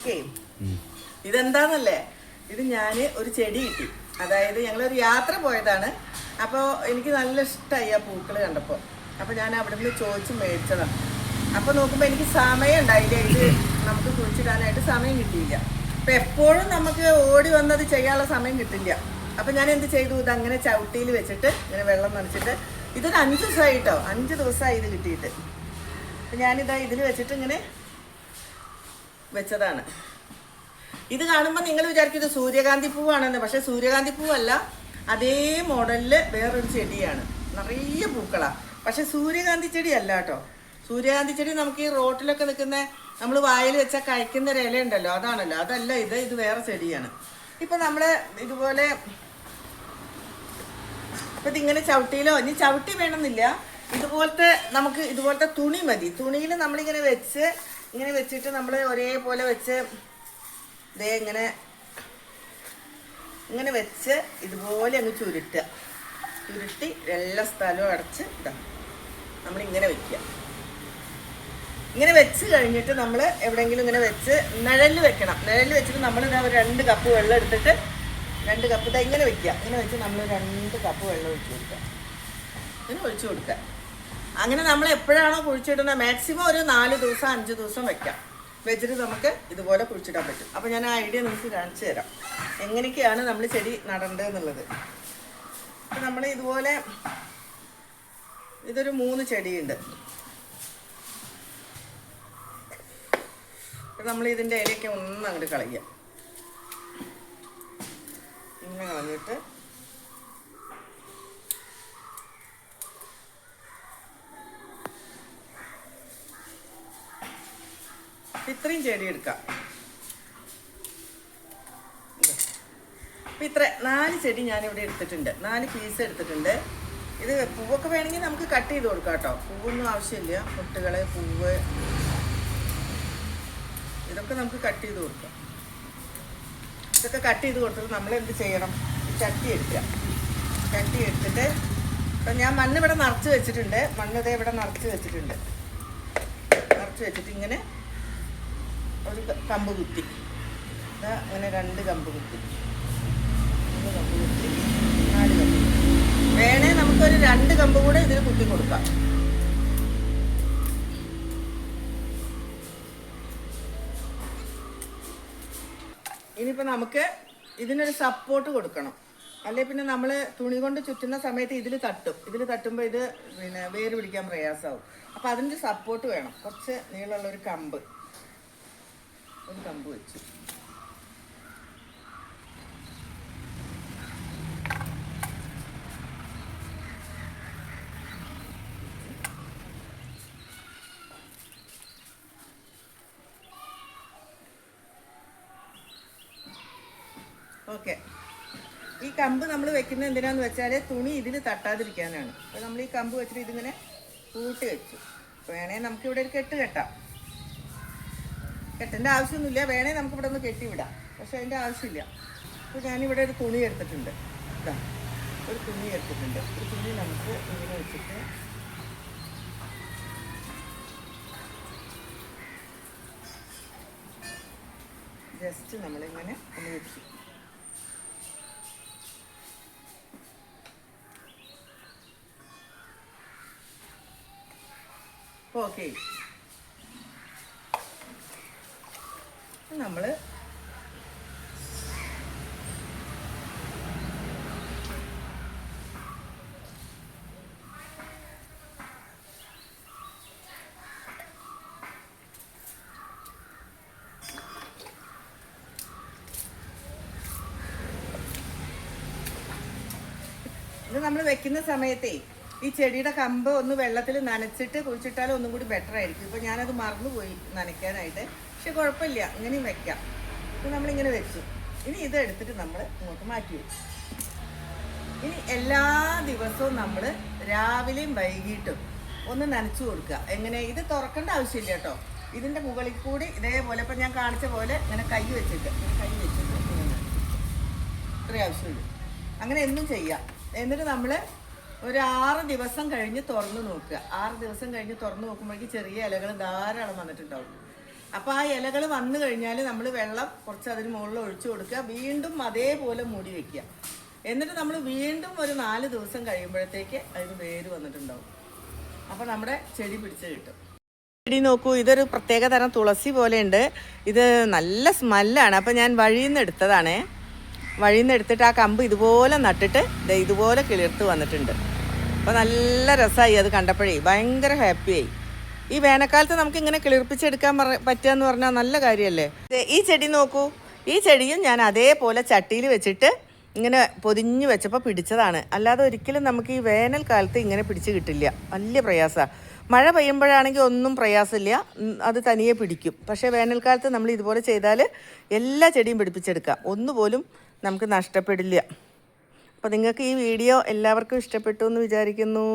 Okay, ഇതെന്താന്നല്ലേ, ഇത് ഞാൻ ഒരു ചെടി കിട്ടി. അതായത് ഞങ്ങളൊരു യാത്ര പോയതാണ്. അപ്പോൾ എനിക്ക് നല്ല ഇഷ്ടമായി ആ പൂക്കൾ കണ്ടപ്പോൾ. അപ്പോൾ ഞാൻ അവിടെ നിന്ന് ചോദിച്ച് മേടിച്ചതാണ്. അപ്പോൾ നോക്കുമ്പോൾ എനിക്ക് സമയം ഉണ്ടായില്ല, ഇത് നമുക്ക് കുഴിച്ചിടാനായിട്ട് സമയം കിട്ടിയില്ല. അപ്പം എപ്പോഴും നമുക്ക് ഓടി വന്നത് ചെയ്യാനുള്ള സമയം കിട്ടില്ല. അപ്പം ഞാൻ എന്ത് ചെയ്തു, ഇതങ്ങനെ ചവിട്ടിയിൽ വെച്ചിട്ട് ഇങ്ങനെ വെള്ളം നനച്ചിട്ട്, ഇതൊരു 5 ദിവസമായി കേട്ടോ, 5 ദിവസമായി ഇത് കിട്ടിയിട്ട്. അപ്പം ഞാനിതാ ഇതിൽ വെച്ചിട്ട് ഇങ്ങനെ വെച്ചതാണ്. ഇത് കാണുമ്പോൾ നിങ്ങൾ വിചാരിക്കും ഇത് സൂര്യകാന്തി പൂവാണെന്ന്. പക്ഷെ സൂര്യകാന്തി പൂവല്ല, അതേ മോഡലിൽ വേറൊരു ചെടിയാണ്, നിറയെ പൂക്കളാണ്. പക്ഷെ സൂര്യകാന്തി ചെടി അല്ല കേട്ടോ. സൂര്യകാന്തി ചെടി നമുക്ക് ഈ റോട്ടിലൊക്കെ നിൽക്കുന്ന, നമ്മൾ വായിൽ വെച്ചാൽ കഴിക്കുന്ന ഒരു ഇല ഉണ്ടല്ലോ, അതാണല്ലോ. അതല്ല ഇത് വേറെ ചെടിയാണ്. ഇപ്പം നമ്മൾ ഇതുപോലെ ഇപ്പം ഇതിങ്ങനെ ചവിട്ടിയിലോ, ഇനി ചവിട്ടി വേണമെന്നില്ല, ഇതുപോലത്തെ തുണി മതി. തുണിയിൽ നമ്മളിങ്ങനെ ഇങ്ങനെ വെച്ചിട്ട് നമ്മൾ ഒരേപോലെ വെച്ച് ഇങ്ങനെ വെച്ച് ഇതുപോലെ അങ്ങ് ചുരുട്ടി എല്ലാ സ്ഥലവും അടച്ച് നമ്മളിങ്ങനെ വെക്കുക. ഇങ്ങനെ വെച്ച് കഴിഞ്ഞിട്ട് നമ്മൾ എവിടെയെങ്കിലും ഇങ്ങനെ വെച്ച് നിഴലിൽ വെക്കണം. നിഴലിൽ വെച്ചിട്ട് നമ്മൾ ഇതാ 2 കപ്പ് വെള്ളം എടുത്തിട്ട് 2 കപ്പ് ഇതാ ഇങ്ങനെ വെക്കുക. ഇങ്ങനെ വെച്ച് നമ്മൾ 2 കപ്പ് വെള്ളം ഒഴിച്ചു കൊടുക്കുക. ഇങ്ങനെ ഒഴിച്ചു കൊടുക്കുക. അങ്ങനെ നമ്മൾ എപ്പോഴാണോ കുഴിച്ചിടുന്നത്, മാക്സിമം ഒരു 4 ദിവസം 5 ദിവസം വെക്കാം. വെച്ചിട്ട് നമുക്ക് ഇതുപോലെ കുഴിച്ചിടാൻ പറ്റും. അപ്പോൾ ഞാൻ ആ ഐഡിയ നിങ്ങൾക്ക് കാണിച്ചു തരാം, എങ്ങനെയൊക്കെയാണ് നമ്മൾ ചെടി നടേണ്ടതെന്നുള്ളത്. അപ്പം നമ്മൾ ഇതുപോലെ ഇതൊരു 3 ചെടിയുണ്ട്. അപ്പം നമ്മൾ ഇതിൻ്റെ ഇലയൊക്കെ ഒന്ന് അങ്ങോട്ട് കളയുക. ഇങ്ങനെ കളഞ്ഞിട്ട് ഇത്രയും ചെടി എടുക്കാം. അപ്പം ഇത്ര 4 ചെടി ഞാനിവിടെ എടുത്തിട്ടുണ്ട്, 4 പീസ് എടുത്തിട്ടുണ്ട്. ഇത് പൂവൊക്കെ വേണമെങ്കിൽ നമുക്ക് കട്ട് ചെയ്ത് കൊടുക്കാം കേട്ടോ. പൂവൊന്നും ആവശ്യമില്ല, മുട്ടുകൾ, പൂവ്, ഇതൊക്കെ നമുക്ക് കട്ട് ചെയ്ത് കൊടുക്കാം. ഇതൊക്കെ കട്ട് ചെയ്ത് കൊടുത്തിട്ട് നമ്മൾ എന്ത് ചെയ്യണം, ചട്ടി എടുക്കുക. ചട്ടി എടുത്തിട്ട് ഇപ്പം ഞാൻ മണ്ണ് ഇവിടെ നിറച്ച് വെച്ചിട്ടുണ്ട്. മണ്ണിതേ ഇവിടെ നിറച്ച് വെച്ചിട്ടുണ്ട്. നിറച്ച് വെച്ചിട്ട് ഇങ്ങനെ ഒരു കമ്പ് കുത്തി, അങ്ങനെ 2 കമ്പ് കുത്തി, 3 കമ്പ് കുത്തി, 4 കമ്പ് കുത്തി. വേണേ നമുക്കൊരു 2 കമ്പ് കൂടെ ഇതിൽ കുത്തി കൊടുക്കാം. ഇനിയിപ്പോൾ നമുക്ക് ഇതിനൊരു സപ്പോർട്ട് കൊടുക്കണം. അല്ലെ പിന്നെ നമ്മൾ തുണി കൊണ്ട് ചുറ്റുന്ന സമയത്ത് ഇതിൽ തട്ടുമ്പോൾ ഇത് പിന്നെ വേര് പിടിക്കാൻ പ്രയാസമാവും. അപ്പോൾ അതിൻ്റെ സപ്പോർട്ട് വേണം. കുറച്ച് നീളമുള്ളൊരു കമ്പ് വെച്ചു. ഓക്കെ, ഈ കമ്പ് നമ്മൾ വെക്കുന്നത് എന്തിനാന്ന് വെച്ചാൽ തുണി ഇതിൽ തട്ടാതിരിക്കാനാണ്. അപ്പോൾ നമ്മൾ ഈ കമ്പ് വെച്ചിട്ട് ഇതിങ്ങനെ കൂട്ടി വെച്ചു. വേണേൽ നമുക്കിവിടെ ഒരു കെട്ട് കെട്ടാം. കെട്ടേണ്ട ആവശ്യമൊന്നുമില്ല, വേണേൽ നമുക്കിവിടെ ഒന്ന് കെട്ടിവിടാം. പക്ഷെ അതിൻ്റെ ആവശ്യമില്ല. അപ്പോൾ ഞാനിവിടെ ഒരു തുണി എടുത്തിട്ടുണ്ട്. ഒരു തുണി നമുക്ക് ഇങ്ങനെ വെച്ചിട്ട് ജസ്റ്റ് നമ്മളിങ്ങനെ ഒന്ന് വെച്ചു. ഓക്കെ, നമ്മൾ ഇത് നമ്മൾ വെക്കുന്ന സമയത്തേ ഈ ചെടിയുടെ കമ്പ് ഒന്ന് വെള്ളത്തിൽ നനച്ചിട്ട് കുഴിച്ചിട്ടാലും ഒന്നും കൂടി ബെറ്റർ ആയിരിക്കും. ഇപ്പോൾ ഞാനത് മറന്നുപോയി നനയ്ക്കാനായിട്ട്. പക്ഷെ കുഴപ്പമില്ല, ഇങ്ങനെയും വെക്കാം. ഇപ്പോൾ നമ്മളിങ്ങനെ വെച്ചു. ഇനി ഇത് എടുത്തിട്ട് നമ്മൾ ഇങ്ങോട്ട് മാറ്റി വെച്ചു. ഇനി എല്ലാ ദിവസവും നമ്മൾ രാവിലെയും വൈകിട്ടും ഒന്ന് നനച്ചു കൊടുക്കുക. എങ്ങനെ, ഇത് തുറക്കേണ്ട ആവശ്യമില്ല കേട്ടോ. ഇതിൻ്റെ മുകളിൽ കൂടി ഇതേപോലെ ഇപ്പം ഞാൻ കാണിച്ച പോലെ ഇങ്ങനെ കൈ വെച്ചിട്ട് ഇത്രയും ആവശ്യമുള്ളൂ. അങ്ങനെ എന്നും ചെയ്യാം. എന്നിട്ട് നമ്മൾ ഒരു 6 ദിവസം കഴിഞ്ഞ് തുറന്ന് നോക്കുക. 6 ദിവസം കഴിഞ്ഞ് തുറന്ന് നോക്കുമ്പോഴേക്കും ചെറിയ ഇലകൾ ധാരാളം വന്നിട്ടുണ്ടാവും. അപ്പോൾ ആ ഇലകൾ വന്നു കഴിഞ്ഞാൽ നമ്മൾ വെള്ളം കുറച്ച് അതിന് മുകളിൽ ഒഴിച്ചു കൊടുക്കുക, വീണ്ടും അതേപോലെ മൂടി വെക്കുക. എന്നിട്ട് നമ്മൾ വീണ്ടും ഒരു 4 ദിവസം കഴിയുമ്പോഴത്തേക്ക് അതിന് വേര് വന്നിട്ടുണ്ടാവും. അപ്പോൾ നമ്മുടെ ചെടി പിടിച്ച് കിട്ടും. ചെടി നോക്കൂ, ഇതൊരു പ്രത്യേക തരം തുളസി പോലെ ഉണ്ട്. ഇത് നല്ല സ്മെല്ലാണ്. അപ്പോൾ ഞാൻ വഴിയിൽ നിന്ന് എടുത്തതാണേ. വഴിയിൽ നിന്ന് എടുത്തിട്ട് ആ കമ്പ് ഇതുപോലെ നട്ടിട്ട് ഇതുപോലെ കിളിർത്ത് വന്നിട്ടുണ്ട്. അപ്പോൾ നല്ല രസമായി അത് കണ്ടപ്പോഴേ, ഭയങ്കര ഹാപ്പിയായി. ഈ വേനൽക്കാലത്ത് നമുക്ക് ഇങ്ങനെ കിളിർപ്പിച്ചെടുക്കാൻ പറ്റുക എന്ന് പറഞ്ഞാൽ നല്ല കാര്യമല്ലേ. ഈ ചെടി നോക്കൂ, ഈ ചെടിയും ഞാൻ അതേപോലെ ചട്ടിയിൽ വെച്ചിട്ട് ഇങ്ങനെ പൊതിഞ്ഞ് വെച്ചപ്പോൾ പിടിച്ചതാണ്. അല്ലാതെ ഒരിക്കലും നമുക്ക് ഈ വേനൽക്കാലത്ത് ഇങ്ങനെ പിടിച്ച് കിട്ടില്ല, വലിയ പ്രയാസമാണ്. മഴ പെയ്യുമ്പോഴാണെങ്കിൽ ഒന്നും പ്രയാസമില്ല, അത് തനിയെ പിടിക്കും. പക്ഷേ വേനൽക്കാലത്ത് നമ്മൾ ഇതുപോലെ ചെയ്താൽ എല്ലാ ചെടിയും പിടിപ്പിച്ചെടുക്കാം, ഒന്നുപോലും നമുക്ക് നഷ്ടപ്പെടില്ല. അപ്പോൾ നിങ്ങൾക്ക് ഈ വീഡിയോ എല്ലാവർക്കും ഇഷ്ടപ്പെട്ടു എന്ന് വിചാരിക്കുന്നു.